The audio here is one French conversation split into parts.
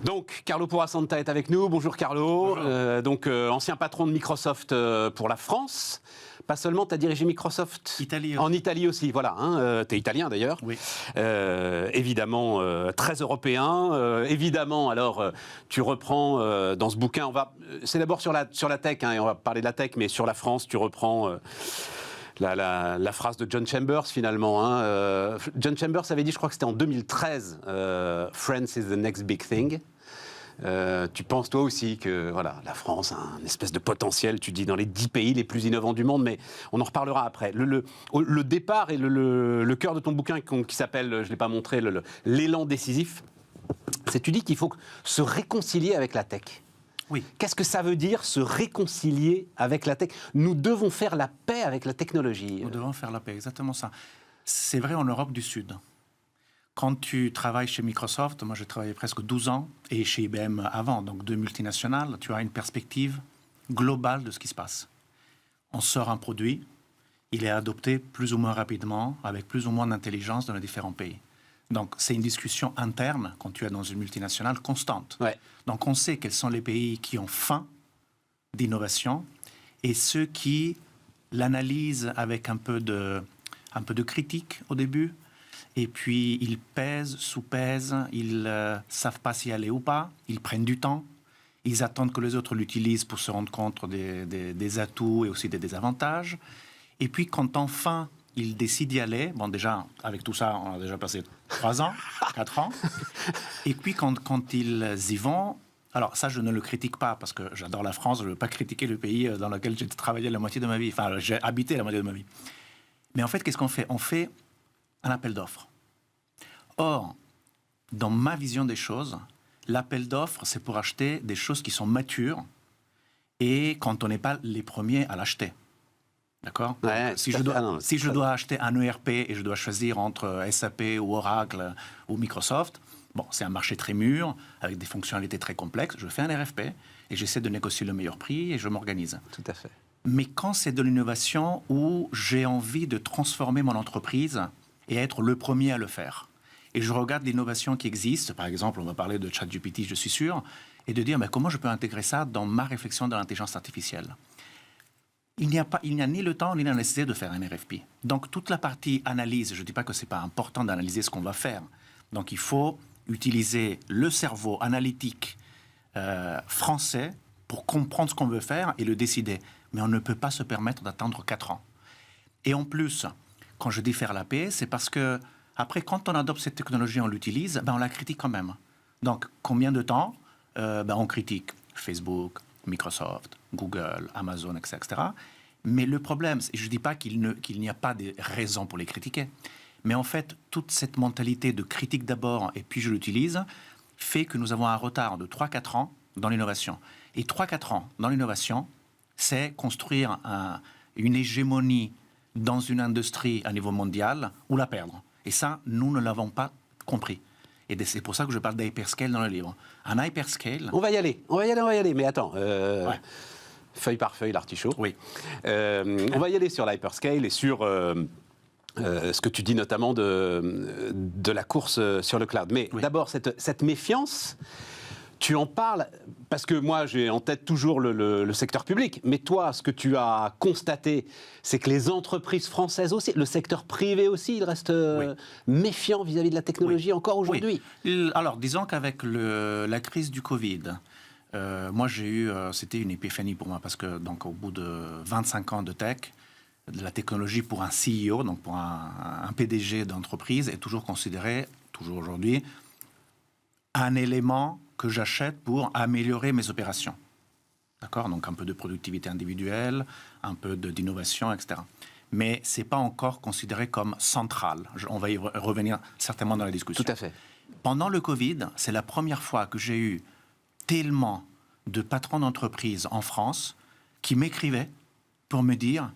Donc, Carlo Porra-Santa est avec nous. Bonjour Carlo. Bonjour. Ancien patron de Microsoft pour la France. Pas seulement, tu as dirigé Microsoft Italie en Italie aussi, voilà. Tu es italien d'ailleurs. Oui. Évidemment, très européen. Évidemment, alors, tu reprends dans ce bouquin, c'est d'abord sur la tech, et on va parler de la tech, mais sur la France, tu reprends... La phrase de John Chambers finalement. John Chambers avait dit, je crois que c'était en 2013, France is the next big thing. Tu penses toi aussi que voilà, la France a un espèce de potentiel, tu dis, dans les 10 pays les plus innovants du monde, mais on en reparlera après. Le départ et le cœur de ton bouquin qui s'appelle, je ne l'ai pas montré, l'élan décisif, c'est tu dis qu'il faut se réconcilier avec la tech. Oui. Qu'est-ce que ça veut dire, se réconcilier avec la tech? Nous devons faire la paix avec la technologie. Nous devons faire la paix, exactement ça. C'est vrai en Europe du Sud. Quand tu travailles chez Microsoft, moi j'ai travaillé presque 12 ans, et chez IBM avant, donc deux multinationales, tu as une perspective globale de ce qui se passe. On sort un produit, il est adopté plus ou moins rapidement, avec plus ou moins d'intelligence dans les différents pays. Donc, c'est une discussion interne, quand tu es dans une multinationale, constante. Ouais. Donc, on sait quels sont les pays qui ont faim d'innovation et ceux qui l'analysent avec un peu de critique au début. Et puis, ils pèsent, sous-pèsent, ils ne savent pas s'y aller ou pas, ils prennent du temps. Ils attendent que les autres l'utilisent pour se rendre compte des atouts et aussi des désavantages. Et puis, quand enfin... ils décident d'y aller. Bon, déjà, avec tout ça, on a déjà passé 3 ans, 4 ans. Et puis, quand ils y vont... Alors, ça, je ne le critique pas, parce que j'adore la France. Je ne veux pas critiquer le pays dans lequel j'ai travaillé la moitié de ma vie. Enfin, j'ai habité la moitié de ma vie. Mais en fait, qu'est-ce qu'on fait? On fait un appel d'offres. Or, dans ma vision des choses, l'appel d'offres, c'est pour acheter des choses qui sont matures et quand on n'est pas les premiers à l'acheter. D'accord? Ouais, si je dois acheter un ERP et je dois choisir entre SAP ou Oracle ou Microsoft, bon, c'est un marché très mûr, avec des fonctionnalités très complexes. Je fais un RFP et j'essaie de négocier le meilleur prix et je m'organise. Tout à fait. Mais quand c'est de l'innovation où j'ai envie de transformer mon entreprise et être le premier à le faire, et je regarde l'innovation qui existe, par exemple, on va parler de ChatGPT, je suis sûr, et de dire mais comment je peux intégrer ça dans ma réflexion de l'intelligence artificielle. Il n'y a ni le temps ni la nécessité de faire un RFP. Donc, toute la partie analyse, je ne dis pas que ce n'est pas important d'analyser ce qu'on va faire. Donc, il faut utiliser le cerveau analytique français pour comprendre ce qu'on veut faire et le décider. Mais on ne peut pas se permettre d'attendre 4 ans. Et en plus, quand je dis faire la paix, c'est parce que, après, quand on adopte cette technologie, on l'utilise, on la critique quand même. Donc, combien de temps on critique Facebook, Microsoft, Google, Amazon, etc. Mais le problème, je ne dis pas qu'il n'y a pas de raisons pour les critiquer, mais en fait, toute cette mentalité de critique d'abord et puis je l'utilise, fait que nous avons un retard de 3-4 ans dans l'innovation. Et 3-4 ans dans l'innovation, c'est construire une hégémonie dans une industrie à niveau mondial ou la perdre. Et ça, nous ne l'avons pas compris. Et c'est pour ça que je parle d'hyperscale dans le livre. Un hyperscale... On va y aller, mais attends, ouais. Feuille par feuille, l'artichaut. Oui. On va y aller sur l'hyperscale et sur ce que tu dis notamment de la course sur le cloud. Mais d'abord, cette méfiance, tu en parles, parce que moi, j'ai en tête toujours le secteur public. Mais toi, ce que tu as constaté, c'est que les entreprises françaises aussi, le secteur privé aussi, il reste méfiant vis-à-vis de la technologie encore aujourd'hui. Oui. Alors, disons qu'avec la crise du Covid, moi, c'était une épiphanie pour moi, parce que donc, au bout de 25 ans de tech, la technologie pour un CEO, donc pour un PDG d'entreprise, est toujours considérée, toujours aujourd'hui, un élément que j'achète pour améliorer mes opérations. D'accord? Donc un peu de productivité individuelle, un peu d'innovation, etc. Mais ce n'est pas encore considéré comme central. On va y revenir certainement dans la discussion. Tout à fait. Pendant le Covid, c'est la première fois que j'ai eu tellement de patrons d'entreprise en France qui m'écrivaient pour me dire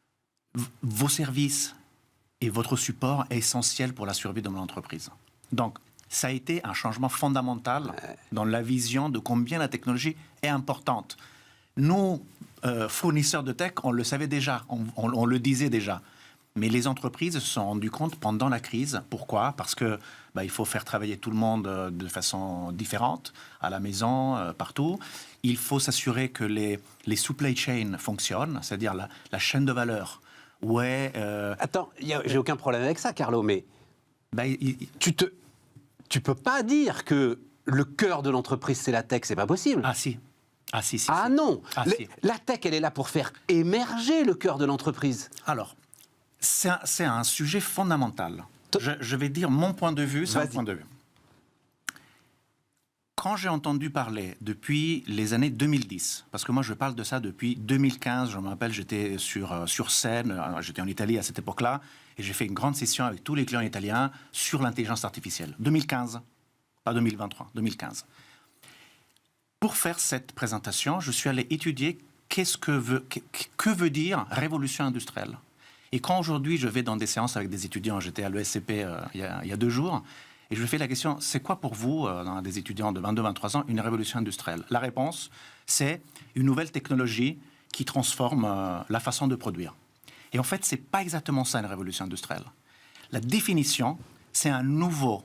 « Vos services et votre support est essentiel pour la survie de mon entreprise. » Donc, ça a été un changement fondamental dans la vision de combien la technologie est importante. Nous, fournisseurs de tech, on le savait déjà, on le disait déjà. Mais les entreprises se sont rendues compte pendant la crise. Pourquoi ? Parce que il faut faire travailler tout le monde de façon différente, à la maison, partout. Il faut s'assurer que les supply chains fonctionnent, c'est-à-dire la chaîne de valeur. Attends, j'ai aucun problème avec ça, Carlo, mais tu peux pas dire que le cœur de l'entreprise, c'est la tech, c'est pas possible. Ah si. Non. Si. La tech, elle est là pour faire émerger le cœur de l'entreprise. Alors, c'est un sujet fondamental. Je vais dire mon point de vue, c'est mon point de vue. Quand j'ai entendu parler depuis les années 2010, parce que moi je parle de ça depuis 2015, je me rappelle, j'étais sur scène, j'étais en Italie à cette époque-là, et j'ai fait une grande session avec tous les clients italiens sur l'intelligence artificielle. 2015, pas 2023, 2015. Pour faire cette présentation, je suis allé étudier que veut dire révolution industrielle. Et quand aujourd'hui je vais dans des séances avec des étudiants, j'étais à l'ESCP il y a 2 jours, et je fais la question, c'est quoi pour vous, dans des étudiants de 22-23 ans, une révolution industrielle ? La réponse, c'est une nouvelle technologie qui transforme la façon de produire. Et en fait, ce n'est pas exactement ça, une révolution industrielle. La définition, c'est un nouveau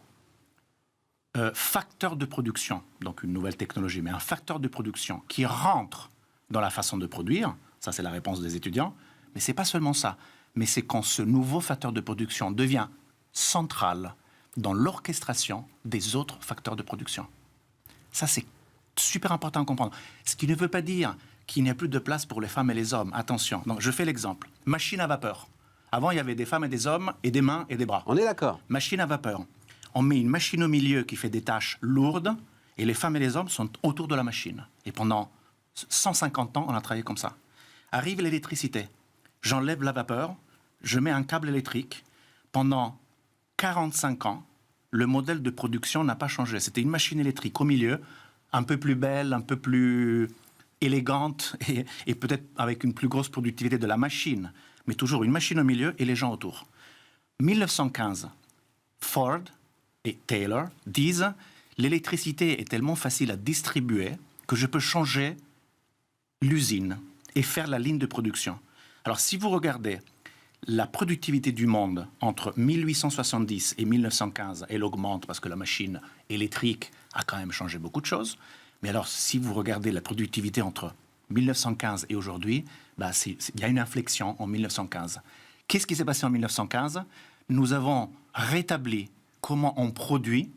facteur de production, donc une nouvelle technologie, mais un facteur de production qui rentre dans la façon de produire, ça c'est la réponse des étudiants, mais ce n'est pas seulement ça, mais c'est quand ce nouveau facteur de production devient central dans l'orchestration des autres facteurs de production. Ça, c'est super important à comprendre. Ce qui ne veut pas dire qu'il n'y a plus de place pour les femmes et les hommes. Attention. Donc, je fais l'exemple. Machine à vapeur. Avant, il y avait des femmes et des hommes, et des mains et des bras. On est d'accord. Machine à vapeur. On met une machine au milieu qui fait des tâches lourdes, et les femmes et les hommes sont autour de la machine. Et pendant 150 ans, on a travaillé comme ça. Arrive l'électricité. J'enlève la vapeur, je mets un câble électrique. Pendant 45 ans, le modèle de production n'a pas changé. C'était une machine électrique au milieu, un peu plus belle, un peu plus élégante et peut-être avec une plus grosse productivité de la machine, mais toujours une machine au milieu et les gens autour. 1915, Ford et Taylor disent « L'électricité est tellement facile à distribuer que je peux changer l'usine et faire la ligne de production. » Alors si vous regardez la productivité du monde entre 1870 et 1915, elle augmente parce que la machine électrique a quand même changé beaucoup de choses. Mais alors, si vous regardez la productivité entre 1915 et aujourd'hui, il y a une inflexion en 1915. Qu'est-ce qui s'est passé en 1915 ? Nous avons rétabli comment on produit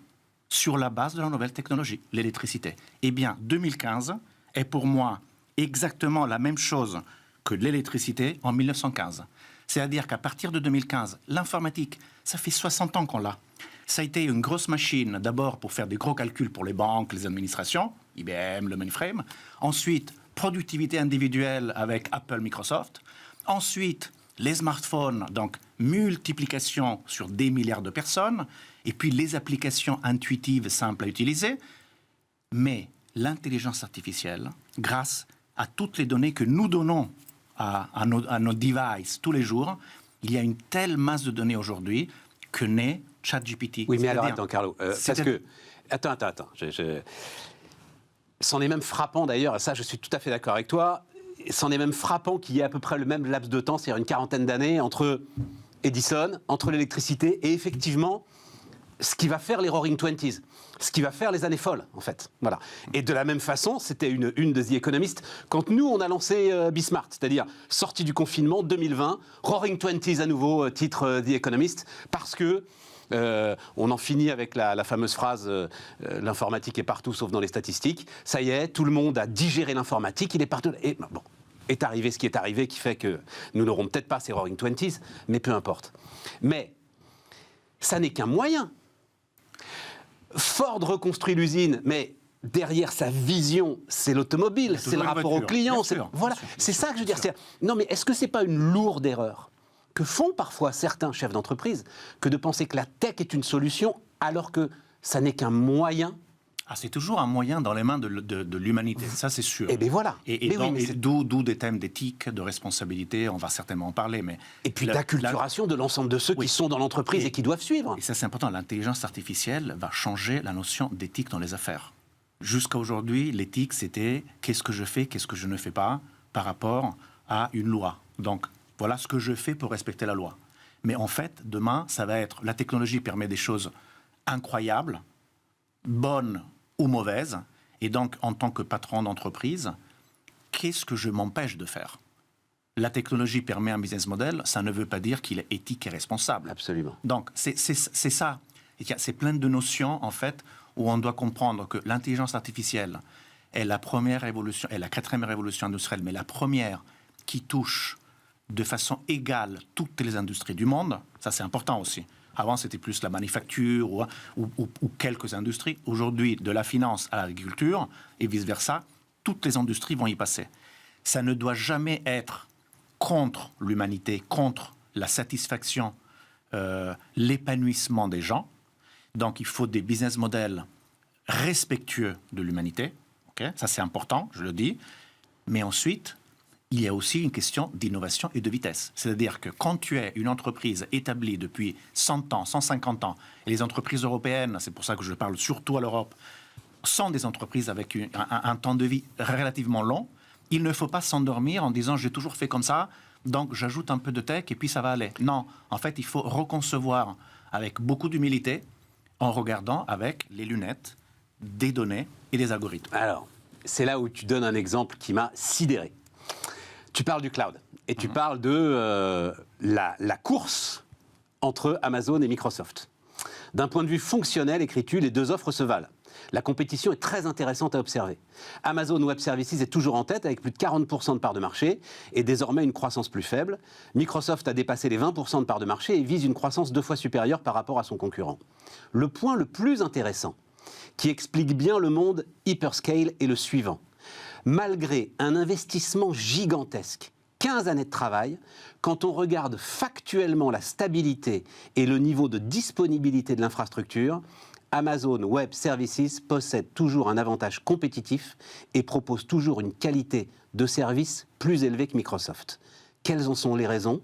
sur la base de la nouvelle technologie, l'électricité. Eh bien, 2015 est pour moi exactement la même chose que l'électricité en 1915. C'est-à-dire qu'à partir de 2015, l'informatique, ça fait 60 ans qu'on l'a. Ça a été une grosse machine, d'abord pour faire des gros calculs pour les banques, les administrations, IBM, le mainframe. Ensuite, productivité individuelle avec Apple, Microsoft. Ensuite, les smartphones, donc multiplication sur des milliards de personnes. Et puis les applications intuitives, simples à utiliser. Mais l'intelligence artificielle, grâce à toutes les données que nous donnons à nos devices tous les jours, il y a une telle masse de données aujourd'hui que naît ChatGPT. Oui, mais alors attends, Carlo, parce que... Attends. C'en est même frappant d'ailleurs, et ça je suis tout à fait d'accord avec toi, c'en est même frappant qu'il y ait à peu près le même laps de temps, c'est-à-dire une quarantaine d'années, entre Edison, entre l'électricité et effectivement ce qui va faire les Roaring Twenties, ce qui va faire les années folles, en fait. Voilà. Et de la même façon, c'était une de The Economist, quand nous, on a lancé Bismart, c'est-à-dire sortie du confinement 2020, Roaring Twenties à nouveau, titre The Economist, parce que on en finit avec la fameuse phrase l'informatique est partout sauf dans les statistiques. Ça y est, tout le monde a digéré l'informatique, il est partout. Et bon, est arrivé ce qui est arrivé, qui fait que nous n'aurons peut-être pas ces Roaring Twenties, mais peu importe. Mais ça n'est qu'un moyen. Ford reconstruit l'usine, mais derrière sa vision, c'est l'automobile, c'est le rapport au client. Voilà, c'est ça que je veux dire. Non, mais est-ce que c'est pas une lourde erreur que font parfois certains chefs d'entreprise que de penser que la tech est une solution alors que ça n'est qu'un moyen? C'est toujours un moyen dans les mains de l'humanité, ça c'est sûr. Et bien voilà. D'où des thèmes d'éthique, de responsabilité, on va certainement en parler. Et puis d'acculturation de l'ensemble de ceux qui sont dans l'entreprise et qui doivent suivre. Et ça c'est important, l'intelligence artificielle va changer la notion d'éthique dans les affaires. Jusqu'à aujourd'hui, l'éthique c'était qu'est-ce que je fais, qu'est-ce que je ne fais pas par rapport à une loi. Donc voilà ce que je fais pour respecter la loi. Mais en fait, demain, ça va être... La technologie permet des choses incroyables, bonnes ou mauvaises. Et donc, en tant que patron d'entreprise, qu'est-ce que je m'empêche de faire ? La technologie permet un business model, ça ne veut pas dire qu'il est éthique et responsable. Absolument. Donc, c'est ça. C'est plein de notions, en fait, où on doit comprendre que l'intelligence artificielle est la première révolution, est la 4e révolution industrielle, mais la première qui touche de façon égale toutes les industries du monde. Ça, c'est important aussi. Avant, c'était plus la manufacture ou quelques industries. Aujourd'hui, de la finance à l'agriculture et vice-versa, toutes les industries vont y passer. Ça ne doit jamais être contre l'humanité, contre la satisfaction, l'épanouissement des gens. Donc, il faut des business models respectueux de l'humanité. Okay, ça, c'est important, je le dis. Mais ensuite, il y a aussi une question d'innovation et de vitesse. C'est-à-dire que quand tu es une entreprise établie depuis 100 ans, 150 ans, et les entreprises européennes, c'est pour ça que je parle surtout à l'Europe, sont des entreprises avec un temps de vie relativement long, il ne faut pas s'endormir en disant « j'ai toujours fait comme ça, donc j'ajoute un peu de tech et puis ça va aller ». Non, en fait, il faut reconcevoir avec beaucoup d'humilité en regardant avec les lunettes des données et des algorithmes. Alors, c'est là où tu donnes un exemple qui m'a sidéré. Tu parles du cloud et tu parles de la course entre Amazon et Microsoft. D'un point de vue fonctionnel, écris-tu, les deux offres se valent. La compétition est très intéressante à observer. Amazon Web Services est toujours en tête avec plus de 40% de part de marché et désormais une croissance plus faible. Microsoft a dépassé les 20% de part de marché et vise une croissance 2 fois supérieure par rapport à son concurrent. Le point le plus intéressant, qui explique bien le monde hyperscale, est le suivant. Malgré un investissement gigantesque, 15 années de travail, quand on regarde factuellement la stabilité et le niveau de disponibilité de l'infrastructure, Amazon Web Services possède toujours un avantage compétitif et propose toujours une qualité de service plus élevée que Microsoft. Quelles en sont les raisons ?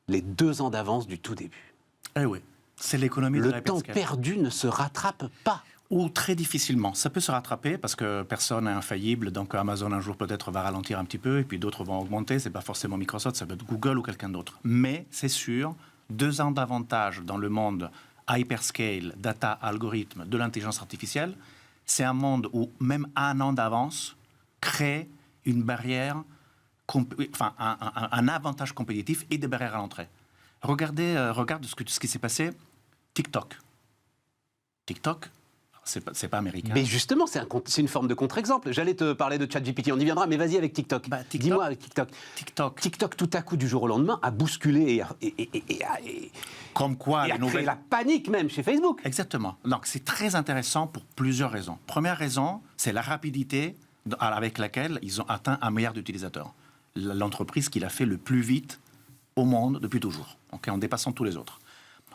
Les 2 ans d'avance du tout début. Eh oui, c'est l'économie de la Le temps perdu ne se rattrape pas. Ou très difficilement. Ça peut se rattraper parce que personne n'est infaillible. Donc Amazon un jour peut-être va ralentir un petit peu et puis d'autres vont augmenter. C'est pas forcément Microsoft, ça peut être Google ou quelqu'un d'autre. Mais c'est sûr, 2 ans d'avantage dans le monde hyperscale, data, algorithme, de l'intelligence artificielle, c'est un monde où même 1 an d'avance crée une barrière, enfin un avantage compétitif et des barrières à l'entrée. Regarde ce qui s'est passé. TikTok, c'est pas américain. Mais justement, c'est une forme de contre-exemple. J'allais te parler de ChatGPT, on y viendra, mais vas-y avec TikTok. Dis-moi avec TikTok. TikTok, tout à coup, du jour au lendemain, a bousculé Comme quoi, et a créé la panique même chez Facebook. Exactement. Donc, c'est très intéressant pour plusieurs raisons. Première raison, c'est la rapidité avec laquelle ils ont atteint 1 milliard d'utilisateurs. L'entreprise qui l'a fait le plus vite au monde depuis toujours, en dépassant tous les autres.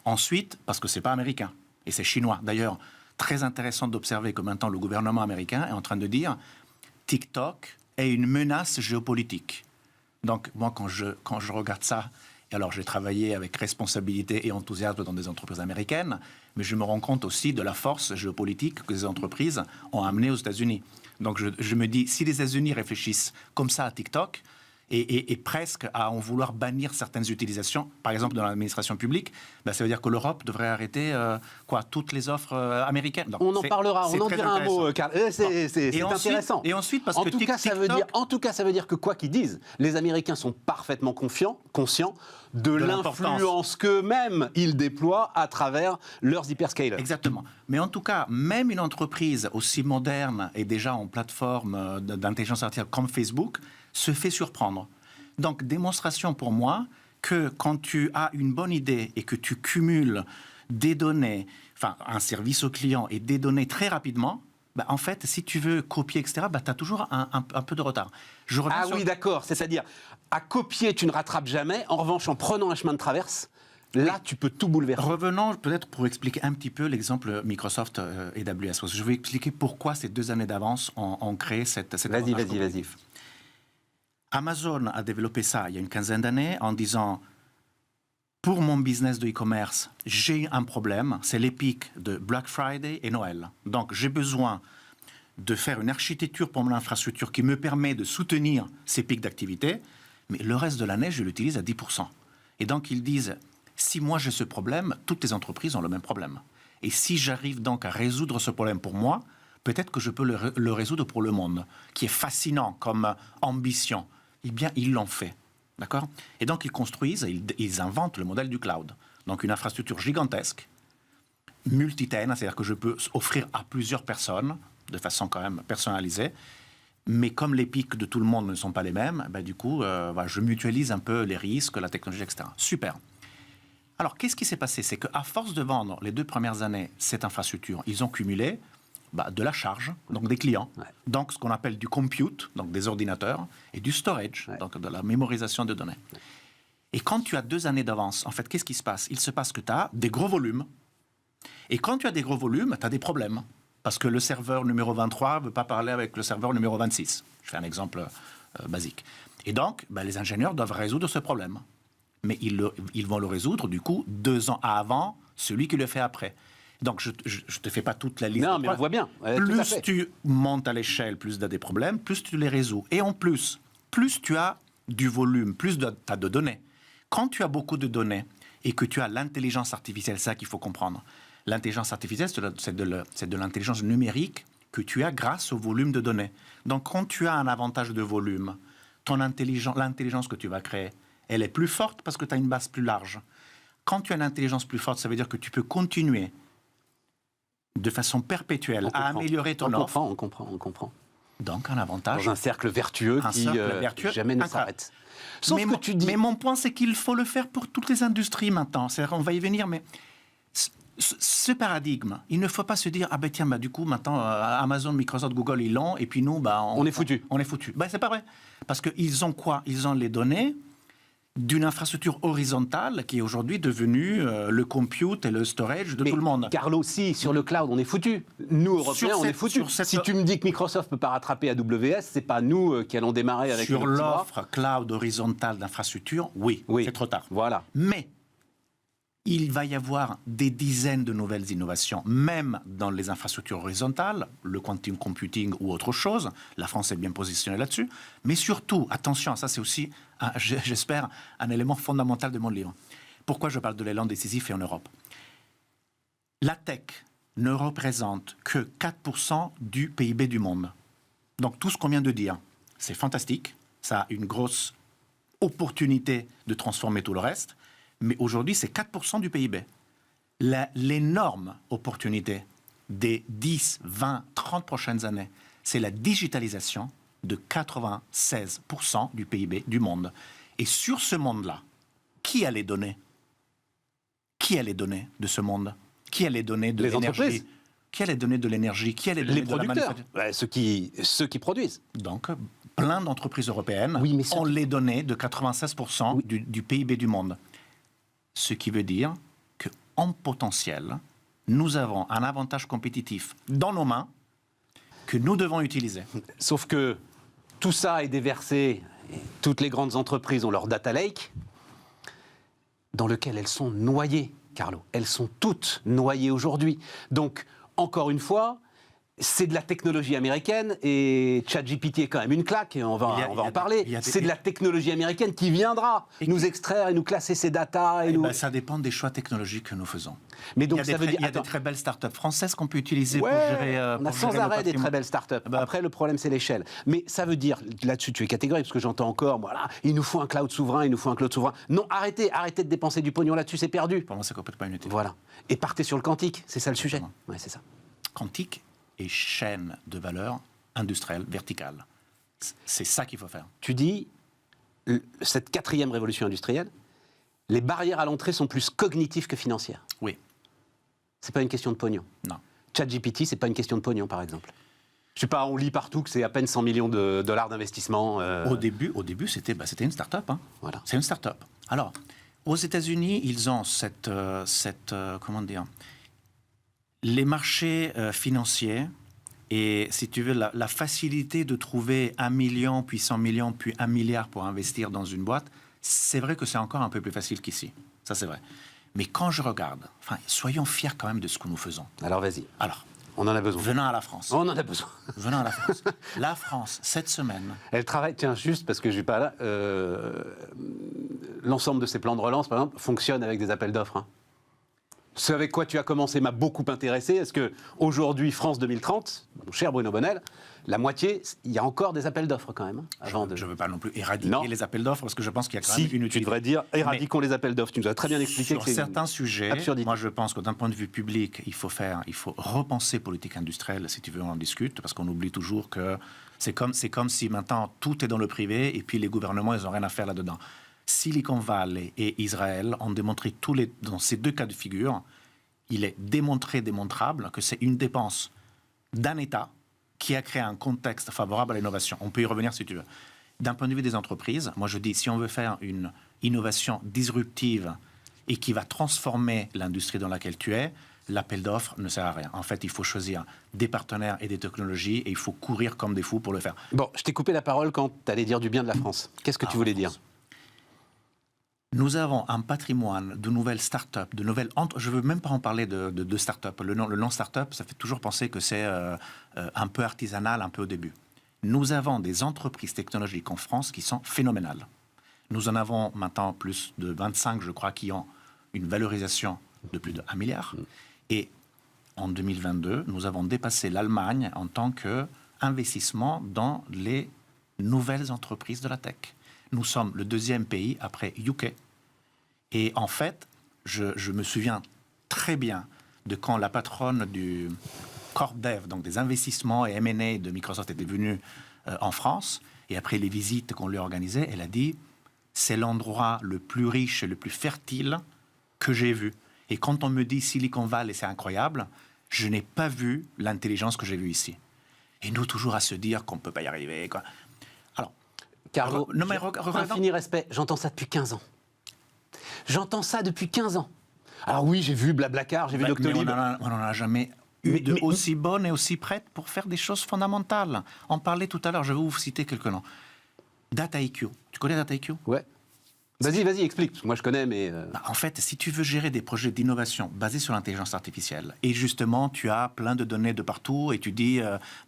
Ensuite, parce que c'est pas américain, et c'est chinois. D'ailleurs, très intéressant d'observer que maintenant le gouvernement américain est en train de dire TikTok est une menace géopolitique. Donc moi quand je regarde ça, et alors j'ai travaillé avec responsabilité et enthousiasme dans des entreprises américaines, mais je me rends compte aussi de la force géopolitique que les entreprises ont amenée aux États-Unis. Donc je me dis, si les États-Unis réfléchissent comme ça à TikTok, et presque à en vouloir bannir certaines utilisations, par exemple dans l'administration publique, ça veut dire que l'Europe devrait arrêter toutes les offres américaines. Donc, on en parlera, on en dira un mot, Karl. C'est intéressant. Et ensuite, parce en que tout cas, ça veut dire que quoi qu'ils disent, les Américains sont parfaitement conscients de l'influence qu'eux-mêmes ils déploient à travers leurs hyperscalers. Exactement. Mais en tout cas, même une entreprise aussi moderne et déjà en plateforme d'intelligence artificielle comme Facebook se fait surprendre. Donc, démonstration pour moi que quand tu as une bonne idée et que tu cumules des données, enfin un service au client et des données très rapidement, en fait, si tu veux copier, etc., tu as toujours un peu de retard. Oui, d'accord. C'est-à-dire, à copier, tu ne rattrapes jamais. En revanche, en prenant un chemin de traverse, là, tu peux tout bouleverser. Revenons peut-être pour expliquer un petit peu l'exemple Microsoft et AWS. Je vais expliquer pourquoi ces 2 années d'avance ont créé cette Vas-y. Amazon a développé ça il y a une 15aine d'années en disant « Pour mon business de e-commerce, j'ai un problème, c'est les pics de Black Friday et Noël. Donc, j'ai besoin de faire une architecture pour mon infrastructure qui me permet de soutenir ces pics d'activité, mais le reste de l'année, je l'utilise à 10%. » Et donc, ils disent « Si moi j'ai ce problème, toutes les entreprises ont le même problème. Et si j'arrive donc à résoudre ce problème pour moi, peut-être que je peux le résoudre pour le monde, qui est fascinant comme ambition. Eh bien, ils l'ont fait. D'accord ? Et donc, ils construisent, ils inventent le modèle du cloud. Donc, une infrastructure gigantesque, multi-tenant, c'est-à-dire que je peux offrir à plusieurs personnes, de façon quand même personnalisée, mais comme les pics de tout le monde ne sont pas les mêmes, ben, du coup, voilà, je mutualise un peu les risques, la technologie, etc. Super. Alors, qu'est-ce qui s'est passé ? C'est qu'à force de vendre les 2 premières années cette infrastructure, ils ont cumulé de la charge, donc des clients, donc ce qu'on appelle du compute, donc des ordinateurs, et du storage, donc de la mémorisation de données. Et quand tu as 2 années d'avance, en fait, qu'est-ce qui se passe ? Il se passe que tu as des gros volumes. Et quand tu as des gros volumes, tu as des problèmes. Parce que le serveur numéro 23 ne veut pas parler avec le serveur numéro 26. Je fais un exemple basique. Et donc, les ingénieurs doivent résoudre ce problème. Mais ils vont le résoudre, du coup, 2 ans avant celui qui le fait après. Donc, je ne te fais pas toute la liste. Non, mais on voit bien. Plus tu montes à l'échelle, plus tu as des problèmes, plus tu les résous. Et en plus tu as du volume, plus tu as de données. Quand tu as beaucoup de données et que tu as l'intelligence artificielle, c'est ça qu'il faut comprendre. L'intelligence artificielle, c'est de l'intelligence numérique que tu as grâce au volume de données. Donc, quand tu as un avantage de volume, l'intelligence que tu vas créer, elle est plus forte parce que tu as une base plus large. Quand tu as une intelligence plus forte, ça veut dire que tu peux continuer de façon perpétuelle à améliorer ton offre. On comprend. Donc, un avantage. Dans un cercle vertueux qui jamais ne s'arrête. Mais mon point, c'est qu'il faut le faire pour toutes les industries maintenant. C'est-à-dire, on va y venir, mais ce paradigme, il ne faut pas se dire, du coup, maintenant, Amazon, Microsoft, Google, ils l'ont, et puis nous, on est foutus. On est foutus. C'est pas vrai. Parce qu'ils ont quoi ? Ils ont les données d'une infrastructure horizontale qui est aujourd'hui devenue le compute et le storage de tout le monde. Carlo, si, sur le cloud, on est foutus. Nous, Européens, on est foutus. Si tu me dis que Microsoft ne peut pas rattraper AWS, ce n'est pas nous qui allons démarrer avec sur l'offre cloud horizontale d'infrastructure, oui, c'est trop tard. Voilà. Mais il va y avoir des dizaines de nouvelles innovations, même dans les infrastructures horizontales, le quantum computing ou autre chose. La France est bien positionnée là-dessus. Mais surtout, attention, ça c'est aussi, j'espère, un élément fondamental de mon livre. Pourquoi je parle de l'élan décisif et en Europe ? La tech ne représente que 4% du PIB du monde. Donc tout ce qu'on vient de dire, c'est fantastique. Ça a une grosse opportunité de transformer tout le reste. Mais aujourd'hui, c'est 4% du PIB. L'énorme opportunité des 10, 20, 30 prochaines années, c'est la digitalisation de 96% du PIB du monde. Et sur ce monde-là, qui a les données ? Qui a les données de ce monde ? Qui a les données de l'énergie ? Qui a les données de l'énergie ? Qui a les données de la manufacture ? Ceux qui produisent. Donc, plein d'entreprises européennes ont les données de 96% du PIB du monde. Ce qui veut dire qu'en potentiel, nous avons un avantage compétitif dans nos mains que nous devons utiliser. Sauf que tout ça est déversé, toutes les grandes entreprises ont leur data lake, dans lequel elles sont noyées, Carlo. Elles sont toutes noyées aujourd'hui. Donc, encore une fois, c'est de la technologie américaine et ChatGPT est quand même une claque et on va en parler. C'est de la technologie américaine qui viendra nous extraire et nous classer ces datas. Ça dépend des choix technologiques que nous faisons. Mais donc, il y a des très belles startups françaises qu'on peut utiliser pour gérer. On a sans arrêt des très belles startups. Après, le problème, c'est l'échelle. Mais ça veut dire, là-dessus, tu es catégorique, parce que j'entends encore, il nous faut un cloud souverain, il nous faut un cloud souverain. Non, arrêtez de dépenser du pognon là-dessus, c'est perdu. Pour moi, c'est complètement inutile. Voilà. Et partez sur le quantique, c'est ça le sujet. Ouais, c'est ça. Quantique et chaîne de valeur industrielle verticale. C'est ça qu'il faut faire. Tu dis, cette 4e révolution industrielle, les barrières à l'entrée sont plus cognitives que financières. Oui. C'est pas une question de pognon. Non. ChatGPT, c'est pas une question de pognon, par exemple. Je sais pas, on lit partout que c'est à peine 100 millions de dollars d'investissement. Au début, c'était une start-up. Voilà. C'est une start-up. Alors, aux États-Unis, ils ont comment dire, les marchés financiers et, si tu veux, la facilité de trouver 1 million, puis 100 millions, puis 1 milliard pour investir dans une boîte, c'est vrai que c'est encore un peu plus facile qu'ici. Ça, c'est vrai. Mais quand je regarde, soyons fiers quand même de ce que nous faisons. Alors, vas-y. Alors, On en a besoin. Venant à la France. On en a besoin. Venant à la France. La France, cette semaine... Elle travaille, tiens, juste parce que je ne suis pas là, l'ensemble de ces plans de relance, par exemple, fonctionne avec des appels d'offres. Hein. Ce avec quoi tu as commencé m'a beaucoup intéressé. Est-ce qu'aujourd'hui, France 2030, mon cher Bruno Bonnel, la moitié, il y a encore des appels d'offres quand même. Hein, avant je ne veux pas non plus éradiquer les appels d'offres, parce que je pense qu'il y a quand même une utilité. Tu devrais dire éradiquons les appels d'offres. Tu nous as très bien expliqué sur que c'est certains sujets, absurdité. moi je pense que d'un point de vue public, il faut repenser politique industrielle, si tu veux, on en discute, parce qu'on oublie toujours que c'est comme si maintenant tout est dans le privé et puis les gouvernements, ils n'ont rien à faire là-dedans. Silicon Valley et Israël ont démontré dans ces deux cas de figure, il est démontrable que c'est une dépense d'un État qui a créé un contexte favorable à l'innovation. On peut y revenir si tu veux. D'un point de vue des entreprises, moi je dis, si on veut faire une innovation disruptive et qui va transformer l'industrie dans laquelle tu es, l'appel d'offres ne sert à rien. En fait, il faut choisir des partenaires et des technologies et il faut courir comme des fous pour le faire. Bon, je t'ai coupé la parole quand tu allais dire du bien de la France. Qu'est-ce que tu voulais dire ? Nous avons un patrimoine de nouvelles start-up, je ne veux même pas en parler de start-up. Le nom start-up, ça fait toujours penser que c'est un peu artisanal, un peu au début. Nous avons des entreprises technologiques en France qui sont phénoménales. Nous en avons maintenant plus de 25, je crois, qui ont une valorisation de plus de 1 milliard. Et en 2022, nous avons dépassé l'Allemagne en tant qu'investissement dans les nouvelles entreprises de la tech. Nous sommes le deuxième pays après UK. Et en fait, je me souviens très bien de quand la patronne du Corp Dev, donc des investissements et M&A de Microsoft, était venue en France. Et après les visites qu'on lui a organisées, elle a dit « c'est l'endroit le plus riche et le plus fertile que j'ai vu ». Et quand on me dit Silicon Valley, c'est incroyable, je n'ai pas vu l'intelligence que j'ai vue ici. Et nous, toujours à se dire qu'on ne peut pas y arriver, quoi. Carlo, infini respect, j'entends ça depuis 15 ans. J'entends ça depuis 15 ans. Alors oui, j'ai vu Blablacar, j'ai vu Doctolib. On n'en a jamais eu aussi bonne et aussi prête pour faire des choses fondamentales. On parlait tout à l'heure, je vais vous citer quelques noms. DataIQ. Tu connais DataIQ ? Ouais. Vas-y, explique. Parce que moi, je connais, mais... En fait, si tu veux gérer des projets d'innovation basés sur l'intelligence artificielle, et justement, tu as plein de données de partout, et tu dis,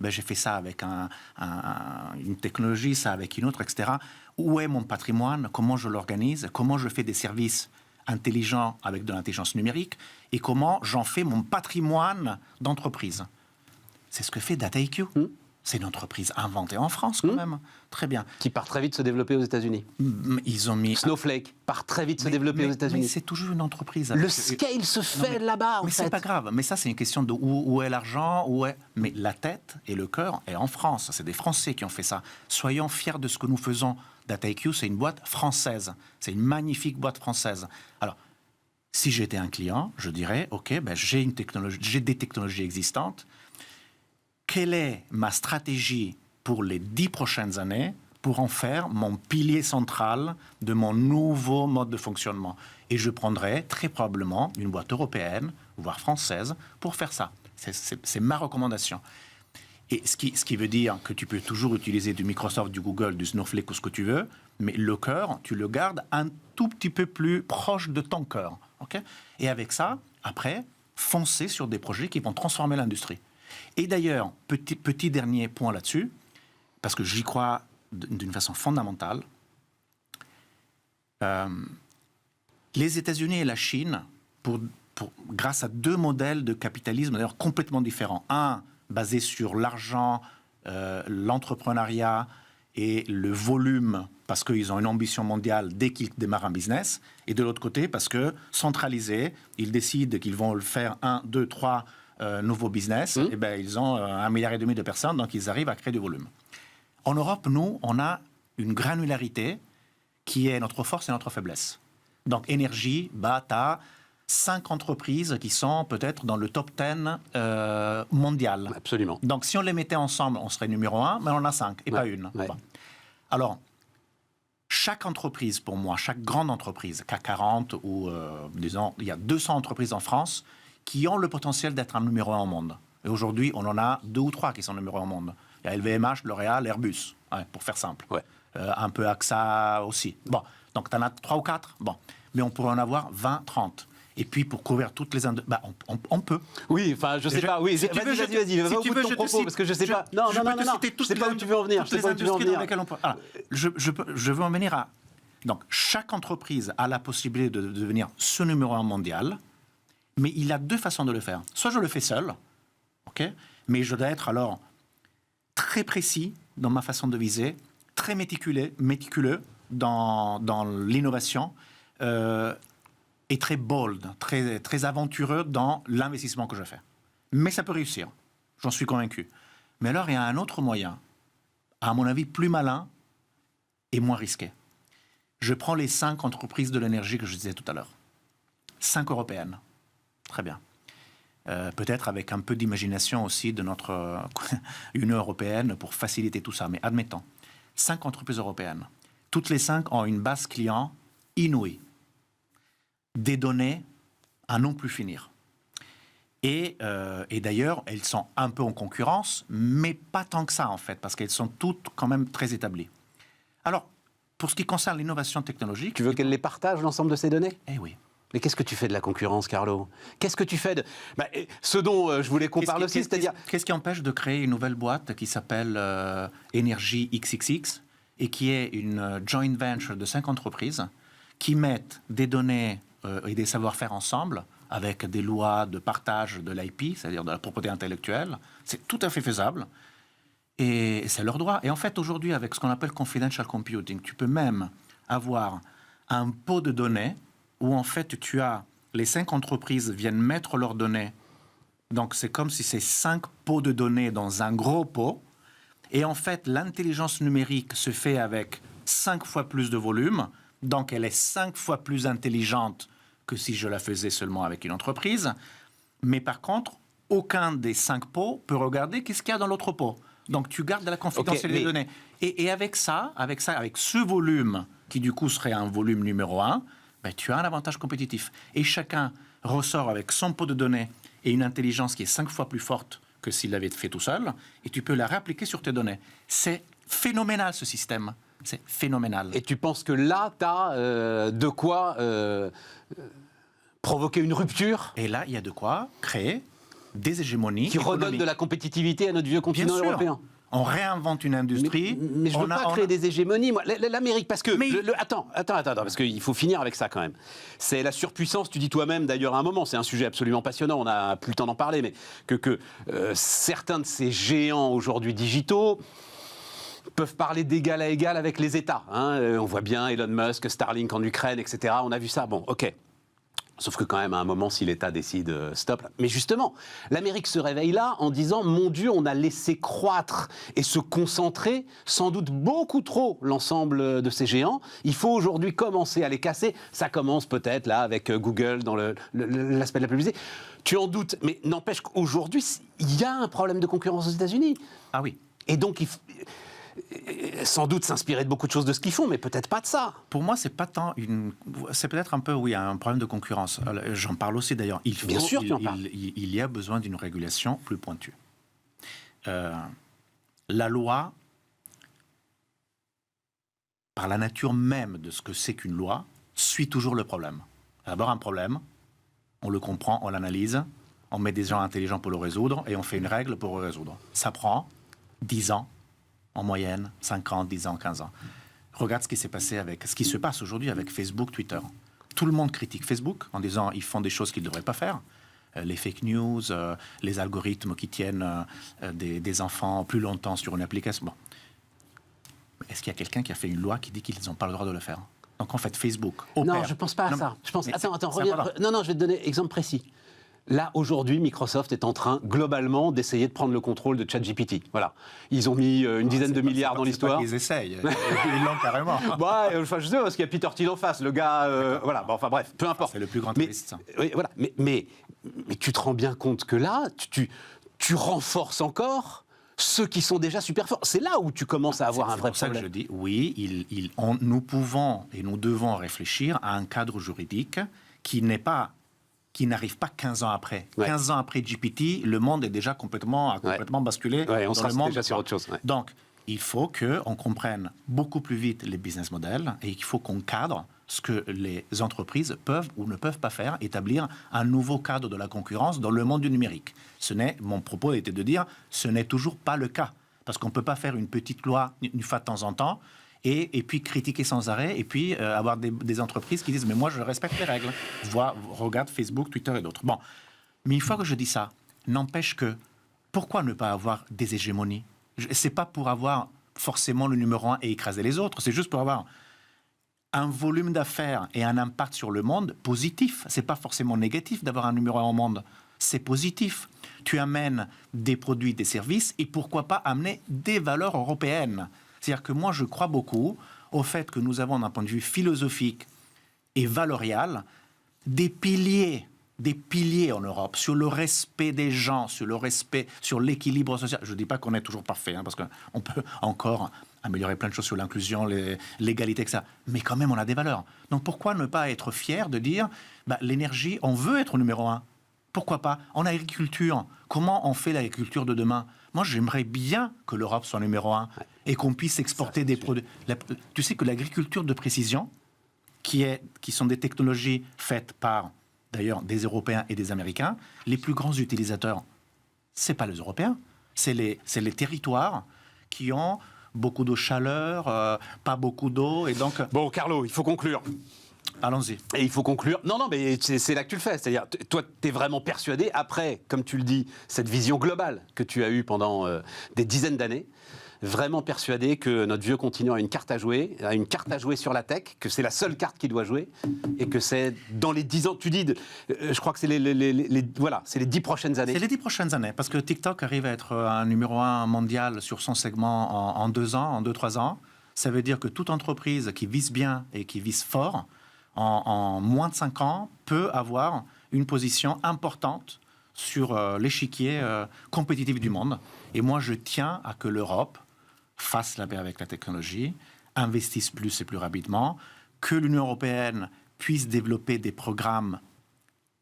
j'ai fait ça avec une technologie, ça avec une autre, etc. Où est mon patrimoine ? Comment je l'organise ? Comment je fais des services intelligents avec de l'intelligence numérique ? Et comment j'en fais mon patrimoine d'entreprise ? C'est ce que fait DataIQ. C'est une entreprise inventée en France, quand même. Très bien. Qui part très vite se développer aux États-Unis. Ils ont mis... Snowflake part très vite se développer aux États-Unis. Mais c'est toujours une entreprise. Le scale se fait là-bas, en fait. Mais c'est pas grave. Mais ça, c'est une question de où est l'argent, Mais la tête et le cœur est en France. C'est des Français qui ont fait ça. Soyons fiers de ce que nous faisons. DataIQ, c'est une boîte française. C'est une magnifique boîte française. Alors, si j'étais un client, je dirais, OK, j'ai des technologies existantes. Quelle est ma stratégie pour les 10 prochaines années pour en faire mon pilier central de mon nouveau mode de fonctionnement ? Et je prendrai très probablement une boîte européenne, voire française, pour faire ça. C'est ma recommandation. Et ce qui veut dire que tu peux toujours utiliser du Microsoft, du Google, du Snowflake ou ce que tu veux, mais le cœur, tu le gardes un tout petit peu plus proche de ton cœur. Okay ? Et avec ça, après, foncer sur des projets qui vont transformer l'industrie. Et d'ailleurs, petit dernier point là-dessus, parce que j'y crois d'une façon fondamentale, les États-Unis et la Chine, grâce à 2 modèles de capitalisme d'ailleurs complètement différents, un basé sur l'argent, l'entrepreneuriat et le volume, parce qu'ils ont une ambition mondiale dès qu'ils démarrent un business, et de l'autre côté, parce que centralisés, ils décident qu'ils vont le faire 1, 2, 3... nouveaux business, et ils ont 1,5 milliard de personnes, donc ils arrivent à créer du volume. En Europe, nous, on a une granularité qui est notre force et notre faiblesse. Donc, énergie, tu as 5 entreprises qui sont peut-être dans le top 10 mondial. Absolument. Donc, si on les mettait ensemble, on serait numéro 1, mais on en a 5, et pas une. Ouais. Bon. Alors, chaque entreprise, pour moi, chaque grande entreprise, CAC 40, ou disons, il y a 200 entreprises en France qui ont le potentiel d'être un numéro 1 au monde. Et aujourd'hui, on en a 2 ou 3 qui sont numéro 1 au monde. Il y a LVMH, L'Oréal, Airbus, pour faire simple. Ouais. Un peu AXA aussi. Bon, donc tu en as 3 ou 4. Bon, mais on pourrait en avoir 20, 30. Et puis pour couvrir toutes les on peut. Oui, enfin, je sais pas. Oui, si tu veux, vas-y, va au bout de ton propos, parce que je sais pas. Non, je sais pas où tu veux en venir. Toutes les industries dans lesquelles on peut. Alors, je veux en venir à. Donc, chaque entreprise a la possibilité de devenir ce numéro 1 mondial, mais il a 2 façons de le faire. Soit je le fais seul, ok, mais je dois être alors très précis dans ma façon de viser, très méticuleux dans l'innovation. Et très bold, très aventureux dans l'investissement que je fais. Mais ça peut réussir, j'en suis convaincu. Mais alors, il y a un autre moyen, à mon avis, plus malin et moins risqué. Je prends les 5 entreprises de l'énergie que je disais tout à l'heure. 5 européennes. Très bien. Peut-être avec un peu d'imagination aussi de notre Union européenne pour faciliter tout ça. Mais admettons, 5 entreprises européennes. Toutes les 5 ont une base client inouïe. Des données à non plus finir. Et d'ailleurs, elles sont un peu en concurrence, mais pas tant que ça, en fait, parce qu'elles sont toutes quand même très établies. Alors, pour ce qui concerne l'innovation technologique... Tu veux qu'elles les partagent, l'ensemble de ces données ? Eh oui. Mais qu'est-ce que tu fais de la concurrence, Carlo ? Qu'est-ce que tu fais de... ce dont je voulais qu'on parle aussi, c'est-à-dire... Qu'est-ce qui empêche de créer une nouvelle boîte qui s'appelle Énergie XXX et qui est une joint venture de 5 entreprises qui mettent des données et des savoir-faire ensemble avec des lois de partage de l'IP, c'est-à-dire de la propriété intellectuelle. C'est tout à fait faisable et c'est leur droit. Et en fait, aujourd'hui, avec ce qu'on appelle confidential computing, tu peux même avoir un pot de données où en fait, tu as les 5 entreprises viennent mettre leurs données. Donc, c'est comme si c'est 5 pots de données dans un gros pot. Et en fait, l'intelligence numérique se fait avec 5 fois plus de volume. Donc, elle est 5 fois plus intelligente que si je la faisais seulement avec une entreprise. Mais par contre, aucun des 5 pots peut regarder qu'est-ce qu'il y a dans l'autre pot. Donc, tu gardes la confidentialité des données. Et avec ce volume, qui du coup serait un volume numéro 1, ben, tu as un avantage compétitif. Et chacun ressort avec son pot de données et une intelligence qui est 5 fois plus forte que s'il l'avait fait tout seul. Et tu peux la réappliquer sur tes données. C'est phénoménal, ce système. C'est phénoménal. Et tu penses que là, tu as de quoi provoquer une rupture ? Et là, il y a de quoi créer des hégémonies qui redonnent de la compétitivité à notre vieux continent européen. On réinvente une industrie. Mais je ne veux pas créer des hégémonies. Moi, l'Amérique, parce que... Attends, parce qu'il faut finir avec ça quand même. C'est la surpuissance, tu dis toi-même d'ailleurs à un moment, c'est un sujet absolument passionnant, on n'a plus le temps d'en parler, mais que certains de ces géants aujourd'hui digitaux peuvent parler d'égal à égal avec les États. Hein. On voit bien Elon Musk, Starlink en Ukraine, etc. On a vu ça, bon, ok. Sauf que quand même, à un moment, si l'État décide stop. Mais justement, l'Amérique se réveille là en disant, mon Dieu, on a laissé croître et se concentrer sans doute beaucoup trop l'ensemble de ces géants. Il faut aujourd'hui commencer à les casser. Ça commence peut-être là avec Google dans l'aspect de la publicité. Tu en doutes, mais n'empêche qu'aujourd'hui, il y a un problème de concurrence aux États-Unis. Ah oui. Et donc, il faut sans doute s'inspirer de beaucoup de choses de ce qu'ils font, mais peut-être pas de ça. Pour moi, c'est pas tant c'est peut-être un peu, oui, un problème de concurrence. J'en parle aussi d'ailleurs. Bien sûr, tu en parles. Il y a besoin d'une régulation plus pointue. La loi, par la nature même de ce que c'est qu'une loi, suit toujours le problème. D'abord un problème, on le comprend, on l'analyse, on met des gens intelligents pour le résoudre et on fait une règle pour le résoudre. Ça prend 10 ans. En moyenne, 5 ans, 10 ans, 15 ans. Regarde ce qui s'est passé ce qui se passe aujourd'hui avec Facebook, Twitter. Tout le monde critique Facebook en disant ils font des choses qu'ils ne devraient pas faire. Les fake news, les algorithmes qui tiennent des enfants plus longtemps sur une application. Bon. Est-ce qu'il y a quelqu'un qui a fait une loi qui dit qu'ils n'ont pas le droit de le faire ? Donc en fait, Facebook opère... Non, je ne pense pas à ça. Je pense... Attends, reviens. Non, je vais te donner exemple précis. Là, aujourd'hui, Microsoft est en train, globalement, d'essayer de prendre le contrôle de ChatGPT. Voilà. Ils ont mis une dizaine de milliards dans l'histoire. Ils essayent. Ils l'ont carrément. Enfin, je sais, parce qu'il y a Peter Thiel en face. Le gars, voilà. Bon, enfin, bref, peu importe. C'est le plus grand touriste. Oui, voilà. Mais tu te rends bien compte que là, tu renforces encore ceux qui sont déjà super forts. C'est là où tu commences à avoir un vrai problème. C'est pour ça que je dis, oui, nous pouvons et nous devons réfléchir à un cadre juridique qui n'arrive pas 15 ans après. Ouais. 15 ans après GPT, le monde est déjà complètement basculé on dans sera le monde. Déjà sur autre chose. Ouais. Donc, il faut qu'on comprenne beaucoup plus vite les business models et il faut qu'on cadre ce que les entreprises peuvent ou ne peuvent pas faire, établir un nouveau cadre de la concurrence dans le monde du numérique. Mon propos était de dire, ce n'est toujours pas le cas. Parce qu'on ne peut pas faire une petite loi une fois de temps en temps et puis critiquer sans arrêt et puis avoir des entreprises qui disent « mais moi je respecte les règles ». Regarde Facebook, Twitter et d'autres. Bon, mais une fois que je dis ça, n'empêche que pourquoi ne pas avoir des hégémonies ? C'est pas pour avoir forcément le numéro 1 et écraser les autres, c'est juste pour avoir un volume d'affaires et un impact sur le monde positif. C'est pas forcément négatif d'avoir un numéro 1 au monde. C'est positif. Tu amènes des produits, des services, et pourquoi pas amener des valeurs européennes. C'est-à-dire que moi, je crois beaucoup au fait que nous avons, d'un point de vue philosophique et valorial, des piliers en Europe sur le respect des gens, sur le respect, sur l'équilibre social. Je ne dis pas qu'on est toujours parfait, parce qu'on peut encore améliorer plein de choses sur l'inclusion, l'égalité, etc. Mais quand même, on a des valeurs. Donc pourquoi ne pas être fier de dire, l'énergie, on veut être numéro 1. Pourquoi pas ? En agriculture, comment on fait l'agriculture de demain ? Moi, j'aimerais bien que l'Europe soit numéro 1 et qu'on puisse exporter des produits. Tu sais que l'agriculture de précision, qui sont des technologies faites par, d'ailleurs, des Européens et des Américains, les plus grands utilisateurs, c'est pas les Européens, c'est les territoires qui ont beaucoup de chaleur, pas beaucoup d'eau, et donc... Bon, Carlo, il faut conclure. Allons-y. Et il faut conclure. Non, mais c'est là que tu le fais. C'est-à-dire, toi, tu es vraiment persuadé, après, comme tu le dis, cette vision globale que tu as eue pendant des dizaines d'années, vraiment persuadé que notre vieux continent a une carte à jouer sur la tech, que c'est la seule carte qu'il doit jouer, et que c'est dans les 10 ans, tu dis, je crois que c'est c'est les 10 prochaines années. C'est les 10 prochaines années, parce que TikTok arrive à être un numéro 1 mondial sur son segment en 2 ans, en 2-3 ans. Ça veut dire que toute entreprise qui vise bien et qui vise fort, en moins de 5 ans, peut avoir une position importante sur l'échiquier compétitif du monde. Et moi, je tiens à que l'Europe fasse la paix avec la technologie, investisse plus et plus rapidement, que l'Union européenne puisse développer des programmes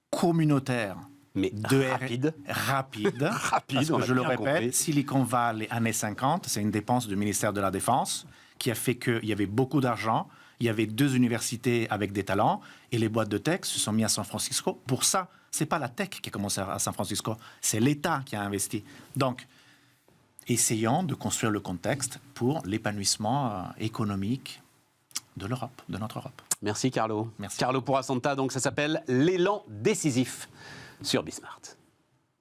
communautaires mais rapide, parce que je le répète, Silicon Valley années 50, c'est une dépense du ministère de la Défense qui a fait qu'il y avait beaucoup d'argent, il y avait 2 universités avec des talents, et les boîtes de tech se sont mises à San Francisco. Pour ça, c'est pas la tech qui a commencé à San Francisco, c'est l'État qui a investi. Donc, essayons de construire le contexte pour l'épanouissement économique de l'Europe, de notre Europe. Merci Carlo. Merci. Carlo Porra Santa, donc ça s'appelle l'élan décisif sur Bismart.